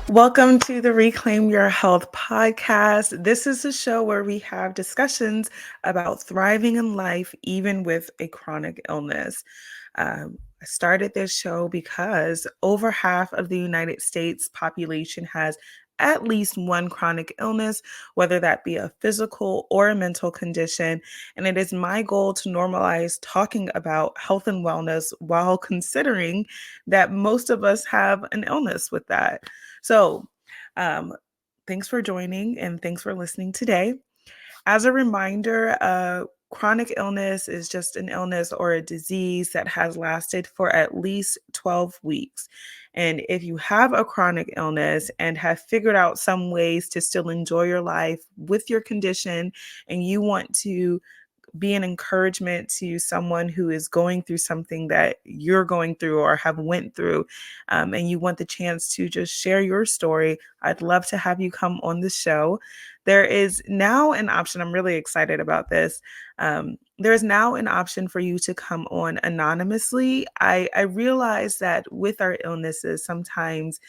Welcome to the Reclaim Your Health podcast. This is a show where we have discussions about thriving in life, even with a chronic illness. I started this show because over half of the United States population has at least one chronic illness, whether that be a physical or a mental condition. And it is my goal to normalize talking about health and wellness while considering that most of us have an illness with that. So, um, thanks for joining and thanks for listening today. As a reminder, chronic illness is just an illness or a disease that has lasted for at least 12 weeks. And if you have a chronic illness and have figured out some ways to still enjoy your life with your condition, and you want to be an encouragement to someone who is going through something that you're going through or have went through, and you want the chance to just share your story, I'd love to have you come on the show. There is now an option. I'm really excited about this. There's now an option for you to come on anonymously. I realize that with our illnesses, sometimes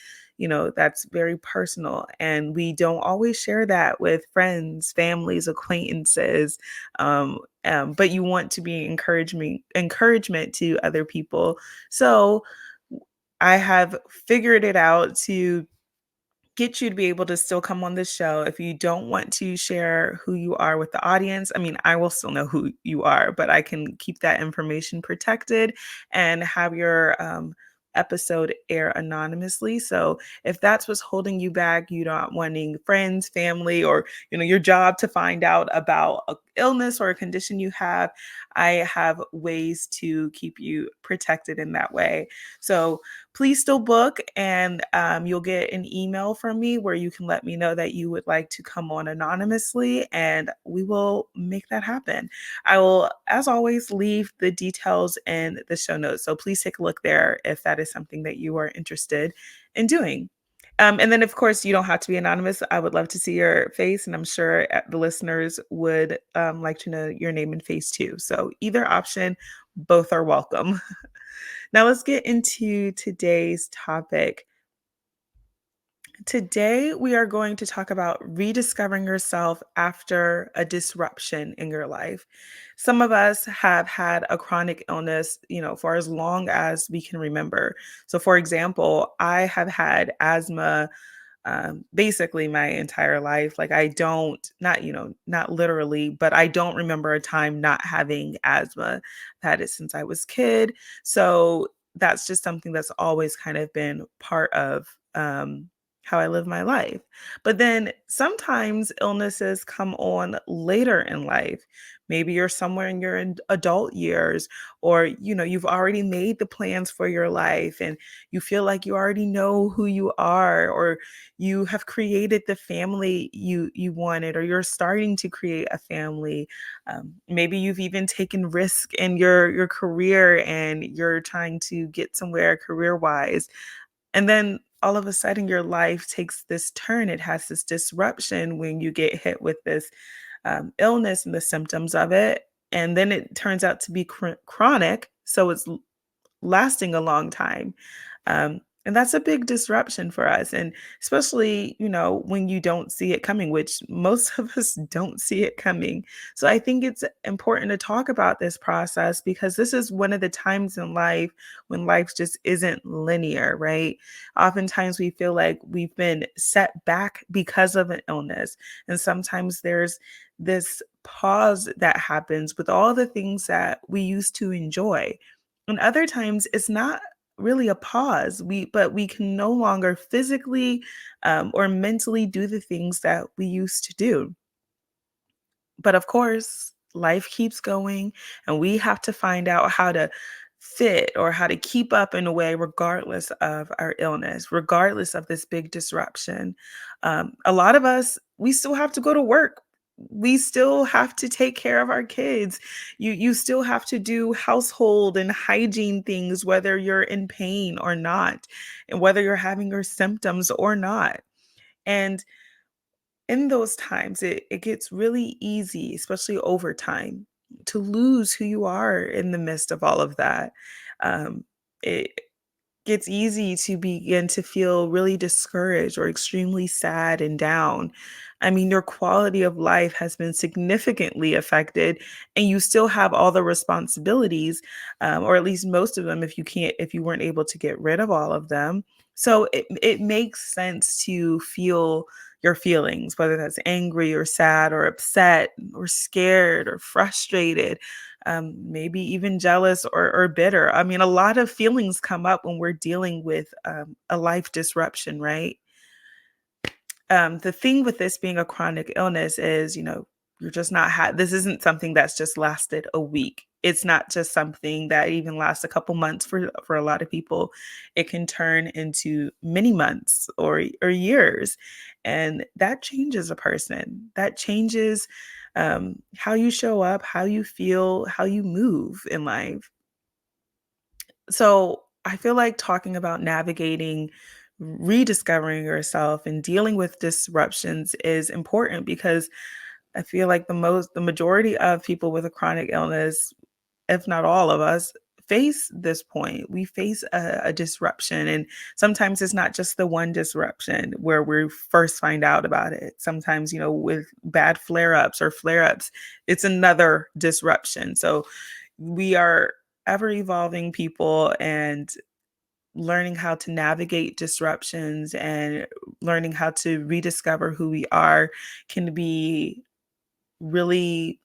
that's very personal, and we don't always share that with friends, families, acquaintances. But you want to be encouragement to other people. So I have figured it out to get you to be able to still come on the show. If you don't want to share who you are with the audience, I mean, I will still know who you are, but I can keep that information protected and have your episode air anonymously. So if that's what's holding you back, you not wanting friends, family, or your job to find out about an illness or a condition you have, I have ways to keep you protected in that way. So please still book, and you'll get an email from me where you can let me know that you would like to come on anonymously, and we will make that happen. I will, as always, leave the details in the show notes. So please take a look there if that is something that you are interested in doing. And then, of course, you don't have to be anonymous. I would love to see your face, and I'm sure the listeners would like to know your name and face too. So either option, both are welcome. Now let's get into today's topic. Today, we are going to talk about rediscovering yourself after a disruption in your life. Some of us have had a chronic illness, for as long as we can remember. So, for example, I have had asthma basically my entire life. Like I don't, not literally, but I don't remember a time not having asthma. I've had it since I was a kid. So that's just something that's always kind of been part of how I live my life. But then sometimes illnesses come on later in life. Maybe you're somewhere in your adult years, or you've already made the plans for your life and you feel like you already know who you are, or you have created the family you wanted, or you're starting to create a family. Maybe you've even taken risk in your career and you're trying to get somewhere career wise. And then all of a sudden your life takes this turn. It has this disruption when you get hit with this illness and the symptoms of it. And then it turns out to be chronic. So it's lasting a long time. And that's a big disruption for us. And especially, when you don't see it coming, which most of us don't see it coming. So I think it's important to talk about this process because this is one of the times in life when life just isn't linear, right? Oftentimes we feel like we've been set back because of an illness. And sometimes there's this pause that happens with all the things that we used to enjoy. And other times it's not really a pause. But we can no longer physically or mentally do the things that we used to do. But of course, life keeps going, and we have to find out how to fit or how to keep up in a way, regardless of our illness, regardless of this big disruption. A lot of us, we still have to go to work. We still have to take care of our kids. You still have to do household and hygiene things, whether you're in pain or not, and whether you're having your symptoms or not. And in those times, it gets really easy, especially over time. to lose who you are in the midst of all of that. Um, it It's easy to begin to feel really discouraged or extremely sad and down. I mean, your quality of life has been significantly affected, and you still have all the responsibilities, or at least most of them, if you weren't able to get rid of all of them. So it makes sense to feel your feelings, whether that's angry or sad or upset or scared or frustrated, maybe even jealous or bitter. I mean, a lot of feelings come up when we're dealing with a life disruption, right? The thing with this being a chronic illness is, you're just not this isn't something that's just lasted a week. It's not just something that even lasts a couple months for a lot of people. It can turn into many months or years, and that changes a person. That changes how you show up, how you feel, how you move in life. So I feel like talking about navigating, rediscovering yourself and dealing with disruptions is important because I feel like the majority of people with a chronic illness, if not all of us, face this point. We face a disruption. And sometimes it's not just the one disruption where we first find out about it. Sometimes, with bad flare-ups or flare-ups, it's another disruption. So we are ever evolving people, and learning how to navigate disruptions and learning how to rediscover who we are can be really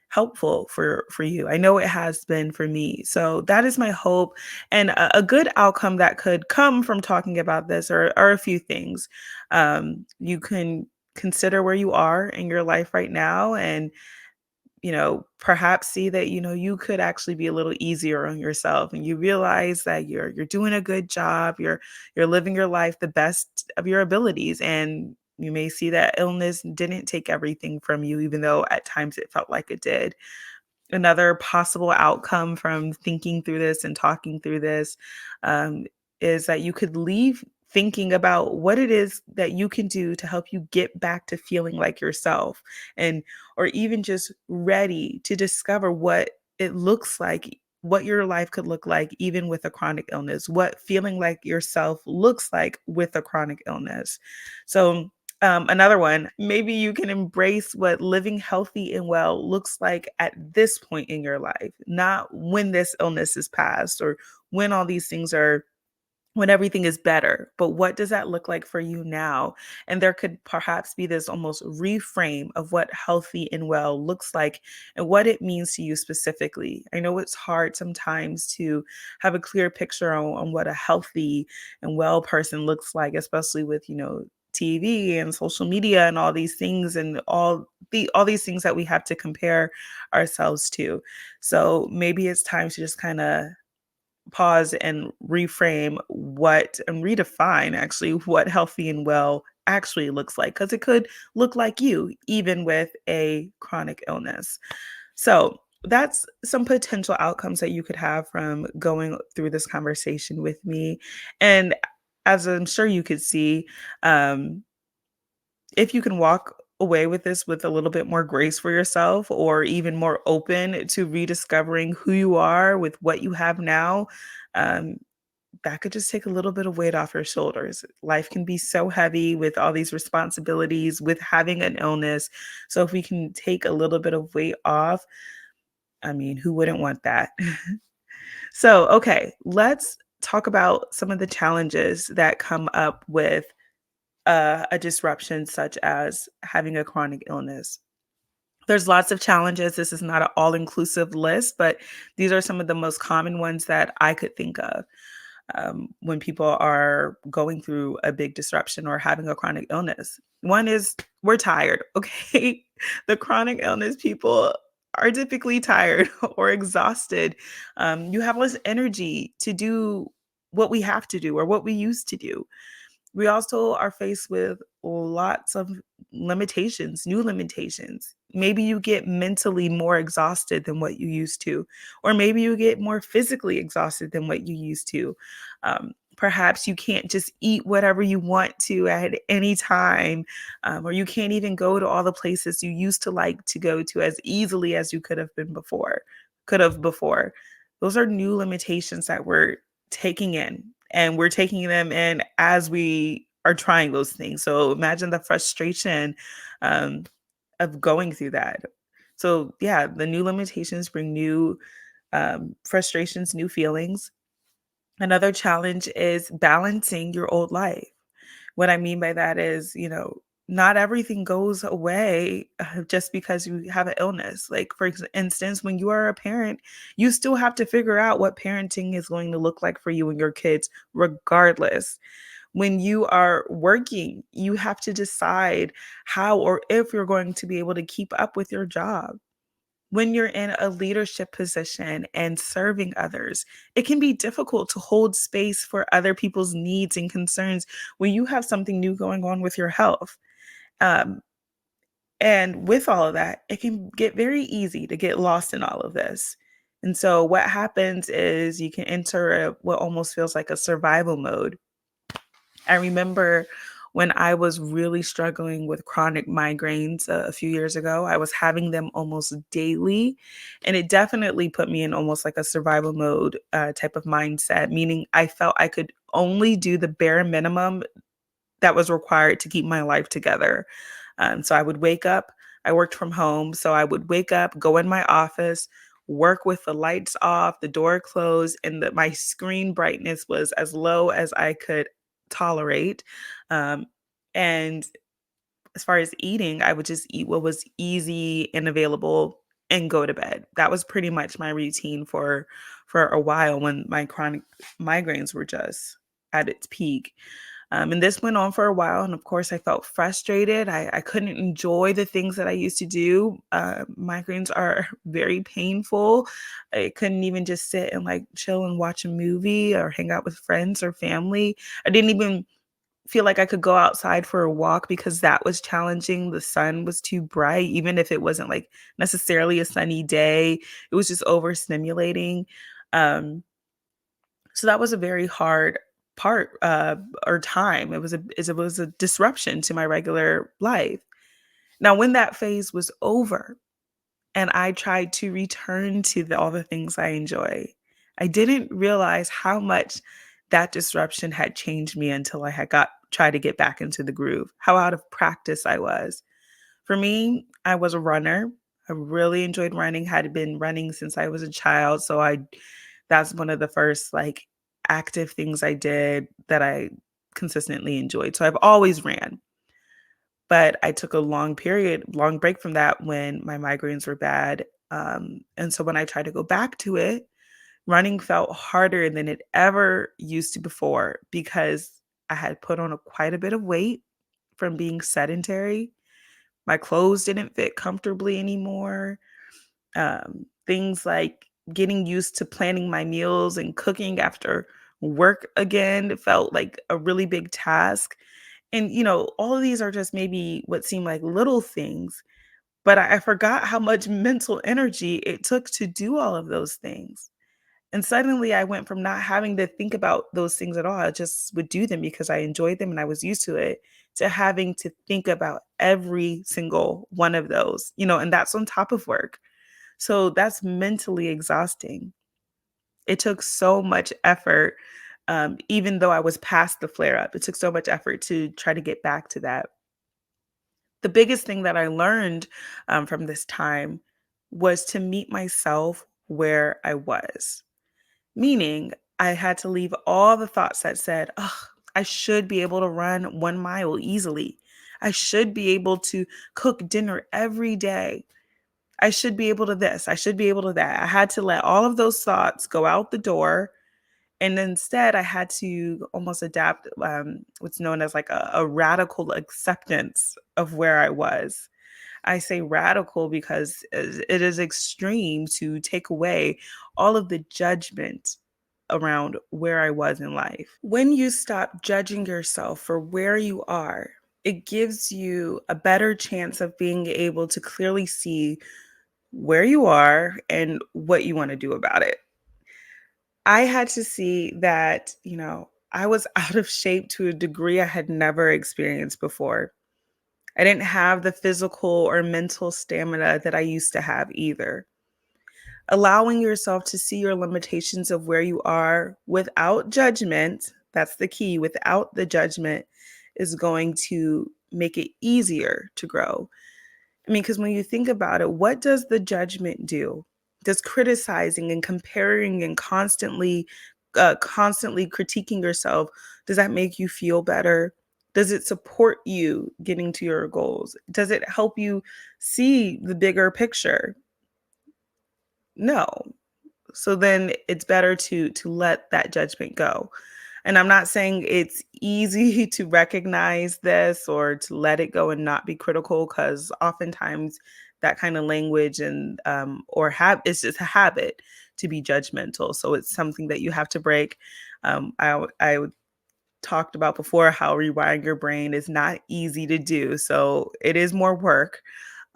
helpful for you. I know it has been for me. So that is my hope. And a good outcome that could come from talking about this are a few things. You can consider where you are in your life right now, and perhaps see that, you could actually be a little easier on yourself, and you realize that you're doing a good job, you're living your life the best of your abilities, and you may see that illness didn't take everything from you, even though at times it felt like it did. Another possible outcome from thinking through this and talking through this, um, is that you could leave thinking about what it is that you can do to help you get back to feeling like yourself, and or even just ready to discover what it looks like, what your life could look like even with a chronic illness, what feeling like yourself looks like with a chronic illness. So another one, maybe you can embrace what living healthy and well looks like at this point in your life, not when this illness is past or when all these things are, when everything is better, but what does that look like for you now? And there could perhaps be this almost reframe of what healthy and well looks like and what it means to you specifically. I know it's hard sometimes to have a clear picture on what a healthy and well person looks like, especially with, TV and social media and all these things and all these things that we have to compare ourselves to. So maybe it's time to just kind of pause and reframe what and redefine actually what healthy and well actually looks like, because it could look like you even with a chronic illness. So that's some potential outcomes that you could have from going through this conversation with me. And as I'm sure you could see, um, if you can walk away with this with a little bit more grace for yourself, or even more open to rediscovering who you are with what you have now, um, that could just take a little bit of weight off your shoulders. Life can be so heavy with all these responsibilities, with having an illness. So if we can take a little bit of weight off, I mean, who wouldn't want that? So, okay, let's talk about some of the challenges that come up with a disruption such as having a chronic illness. There's lots of challenges. This is not an all-inclusive list, but these are some of the most common ones that I could think of when people are going through a big disruption or having a chronic illness. One is we're tired, okay? The chronic illness people are typically tired or exhausted. You have less energy to do what we have to do or what we used to do. We also are faced with lots of limitations, new limitations. Maybe you get mentally more exhausted than what you used to, or maybe you get more physically exhausted than what you used to. Perhaps you can't just eat whatever you want to at any time, or you can't even go to all the places you used to like to go to as easily as you could have before. Those are new limitations that we're taking in, and we're taking them in as we are trying those things. So imagine the frustration um, of going through that. So yeah, the new limitations bring new frustrations, new feelings. Another challenge is balancing your old life. What I mean by that is, not everything goes away just because you have an illness. Like, for instance, when you are a parent, you still have to figure out what parenting is going to look like for you and your kids, regardless. When you are working, you have to decide how or if you're going to be able to keep up with your job. When you're in a leadership position and serving others, it can be difficult to hold space for other people's needs and concerns when you have something new going on with your health. Um, and with all of that, it can get very easy to get lost in all of this. And so, what happens is you can enter what almost feels like a survival mode. I remember when I was really struggling with chronic migraines a few years ago, I was having them almost daily. And it definitely put me in almost like a survival mode type of mindset, meaning I felt I could only do the bare minimum that was required to keep my life together. So I would wake up, I worked from home. So I would wake up, go in my office, work with the lights off, the door closed, and my screen brightness was as low as I could tolerate. Um, and as far as eating, I would just eat what was easy and available and go to bed. That was pretty much my routine for a while when my chronic migraines were just at its peak. And this went on for a while. And of course, I felt frustrated. I couldn't enjoy the things that I used to do. Migraines are very painful. I couldn't even just sit and like chill and watch a movie or hang out with friends or family. I didn't even feel like I could go outside for a walk because that was challenging. The sun was too bright, even if it wasn't like necessarily a sunny day. It was just overstimulating. Um, so that was a very hard part or time. It was a disruption to my regular life. Now, when that phase was over and I tried to return to all the things I enjoy, I didn't realize how much that disruption had changed me until I had got tried to get back into the groove. How out of practice I was. For me, I was a runner. I really enjoyed running, had been running since I was a child. So that's one of the first like active things I did that I consistently enjoyed. So I've always ran, but I took a long break from that when my migraines were bad. And so when I tried to go back to it, running felt harder than it ever used to before because I had put on quite a bit of weight from being sedentary. My clothes didn't fit comfortably anymore. Things like getting used to planning my meals and cooking after work again felt like a really big task. And, all of these are just maybe what seem like little things, but I forgot how much mental energy it took to do all of those things. And suddenly I went from not having to think about those things at all. I just would do them because I enjoyed them and I was used to it, to having to think about every single one of those, and that's on top of work. So that's mentally exhausting. It took so much effort, even though I was past the flare up. It took so much effort to try to get back to that. The biggest thing that I learned from this time was to meet myself where I was. Meaning, I had to leave all the thoughts that said, "Oh, I should be able to run 1 mile easily. I should be able to cook dinner every day. I should be able to this. I should be able to that." I had to let all of those thoughts go out the door. And instead, I had to almost adapt what's known as like a radical acceptance of where I was. I say radical because it is extreme to take away all of the judgment around where I was in life. When you stop judging yourself for where you are, it gives you a better chance of being able to clearly see where you are and what you want to do about it. I had to see that, I was out of shape to a degree I had never experienced before. I didn't have the physical or mental stamina that I used to have either. Allowing yourself to see your limitations of where you are without judgment, that's the key, without the judgment, is going to make it easier to grow. I mean, because when you think about it, what does the judgment do? Does criticizing and comparing and constantly critiquing yourself, does that make you feel better? Does it support you getting to your goals? Does it help you see the bigger picture? No. So then it's better to let that judgment go. And I'm not saying it's easy to recognize this or to let it go and not be critical, because oftentimes that kind of language and or have it's just a habit to be judgmental. So it's something that you have to break. I talked about before how rewiring your brain is not easy to do. So it is more work.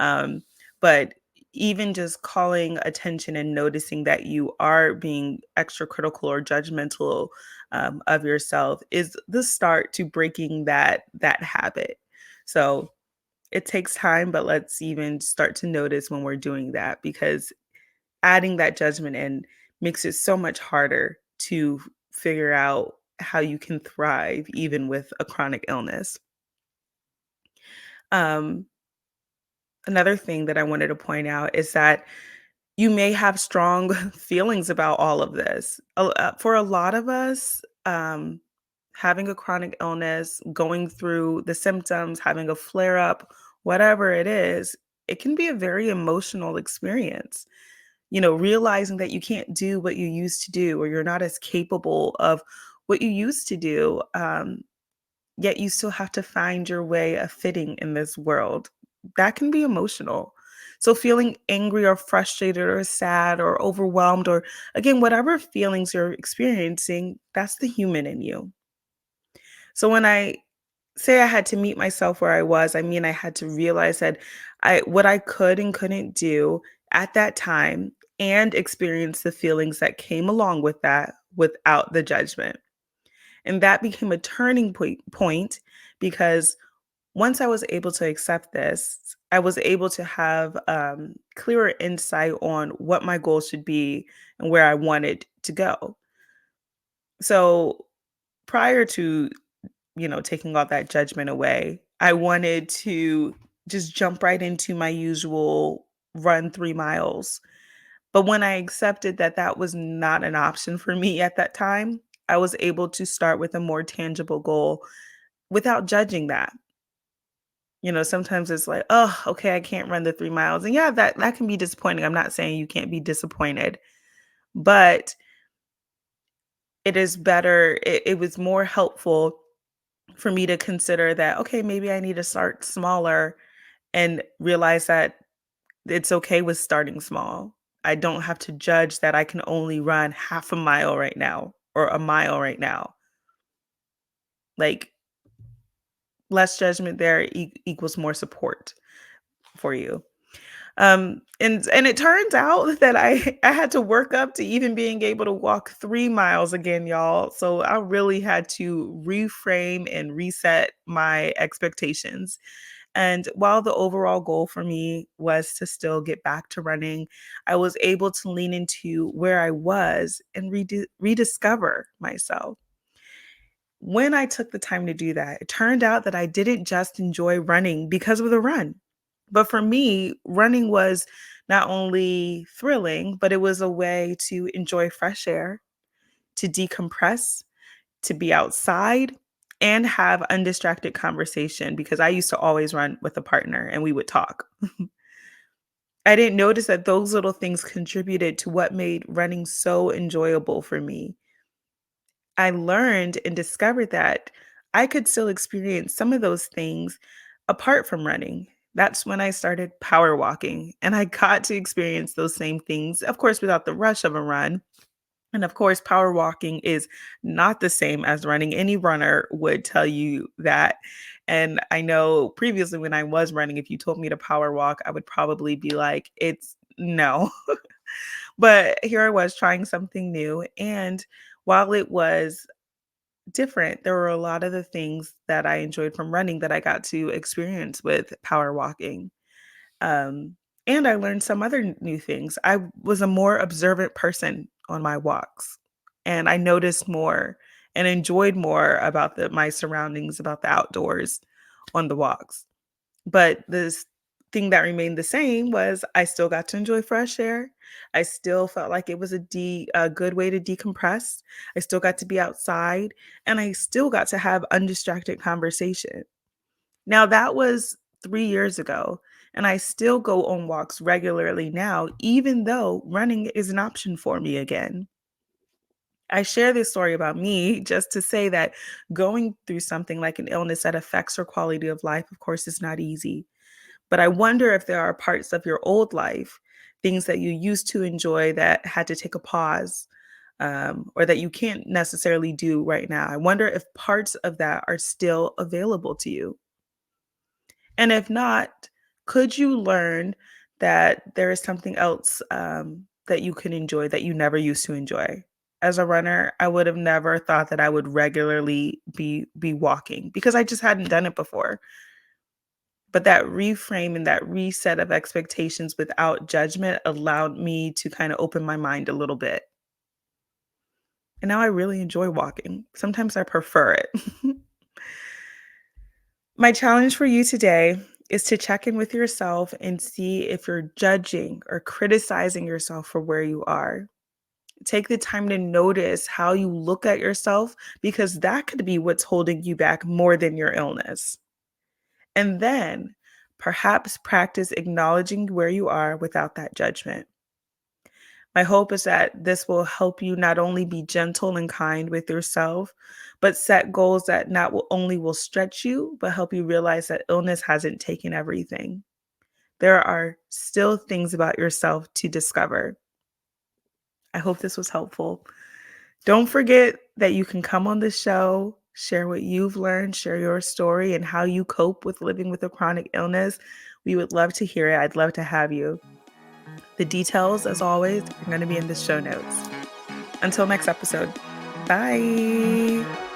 Um, but even just calling attention and noticing that you are being extra critical or judgmental of yourself is the start to breaking that habit. So it takes time, but let's even start to notice when we're doing that, because adding that judgment in makes it so much harder to figure out how you can thrive even with a chronic illness. Um, Another thing that I wanted to point out is that you may have strong feelings about all of this. For a lot of us, having a chronic illness, going through the symptoms, having a flare up, whatever it can be a very emotional experience. Realizing that you can't do what you used to do, or you're not as capable of what you used to do, yet you still have to find your way of fitting in this world. That can be emotional. So, feeling angry or frustrated or sad or overwhelmed, or again, whatever feelings you're experiencing, that's the human in you. So, when I say I had to meet myself where I was, I mean, I had to realize that what I could and couldn't do at that time, and experience the feelings that came along with that without the judgment. And that became a turning point, because once I was able to accept this, I was able to have clearer insight on what my goals should be and where I wanted to go. So prior to taking all that judgment away, I wanted to just jump right into my usual run 3 miles. But when I accepted that that was not an option for me at that time, I was able to start with a more tangible goal without judging that. Sometimes it's like, oh, okay, I can't run the 3 miles. And yeah, that can be disappointing. I'm not saying you can't be disappointed, but it was more helpful for me to consider that, okay, maybe I need to start smaller and realize that it's okay with starting small. I don't have to judge that I can only run half a mile right now or a mile right now. Like, less judgment there equals more support for you. And it turns out that I had to work up to even being able to walk 3 miles again, y'all. So I really had to reframe and reset my expectations. And while the overall goal for me was to still get back to running, I was able to lean into where I was and rediscover myself. When I took the time to do that, it turned out that I didn't just enjoy running because of the run. But for me, running was not only thrilling, but it was a way to enjoy fresh air, to decompress, to be outside, and have undistracted conversation, because I used to always run with a partner and we would talk. I didn't notice that those little things contributed to what made running so enjoyable for me. I learned and discovered that I could still experience some of those things apart from running. That's when I started power walking, and I got to experience those same things, of course, without the rush of a run. And of course, power walking is not the same as running. Any runner would tell you that. And I know previously when I was running, if you told me to power walk, I would probably be like, it's no. But here I was trying something new. And while it was different. There were a lot of the things that I enjoyed from running that I got to experience with power walking. Um, and I learned some other new things. I was a more observant person on my walks, and I noticed more and enjoyed more about my surroundings, about the outdoors on the walks. But this thing that remained the same was I still got to enjoy fresh air. I still felt like it was a good way to decompress. I still got to be outside, and I still got to have undistracted conversation. Now that was 3 years ago, and I still go on walks regularly now, even though running is an option for me again. I share this story about me just to say that going through something like an illness that affects your quality of life, of course, is not easy. But I wonder if there are parts of your old life, things that you used to enjoy that had to take a pause, or that you can't necessarily do right now. I wonder if parts of that are still available to you. And if not, could you learn that there is something else that you can enjoy that you never used to enjoy? As a runner, I would have never thought that I would regularly be walking because I just hadn't done it before. But that reframe and that reset of expectations without judgment allowed me to kind of open my mind a little bit. And now I really enjoy walking. Sometimes I prefer it. My challenge for you today is to check in with yourself and see if you're judging or criticizing yourself for where you are. Take the time to notice how you look at yourself because that could be what's holding you back more than your illness. And then perhaps practice acknowledging where you are without that judgment. My hope is that this will help you not only be gentle and kind with yourself, but set goals that not will only will stretch you, but help you realize that illness hasn't taken everything. There are still things about yourself to discover. I hope this was helpful. Don't forget that you can come on the show, share what you've learned, share your story and how you cope with living with a chronic illness. We would love to hear it. I'd love to have you. The details, as always, are going to be in the show notes. Until next episode, bye.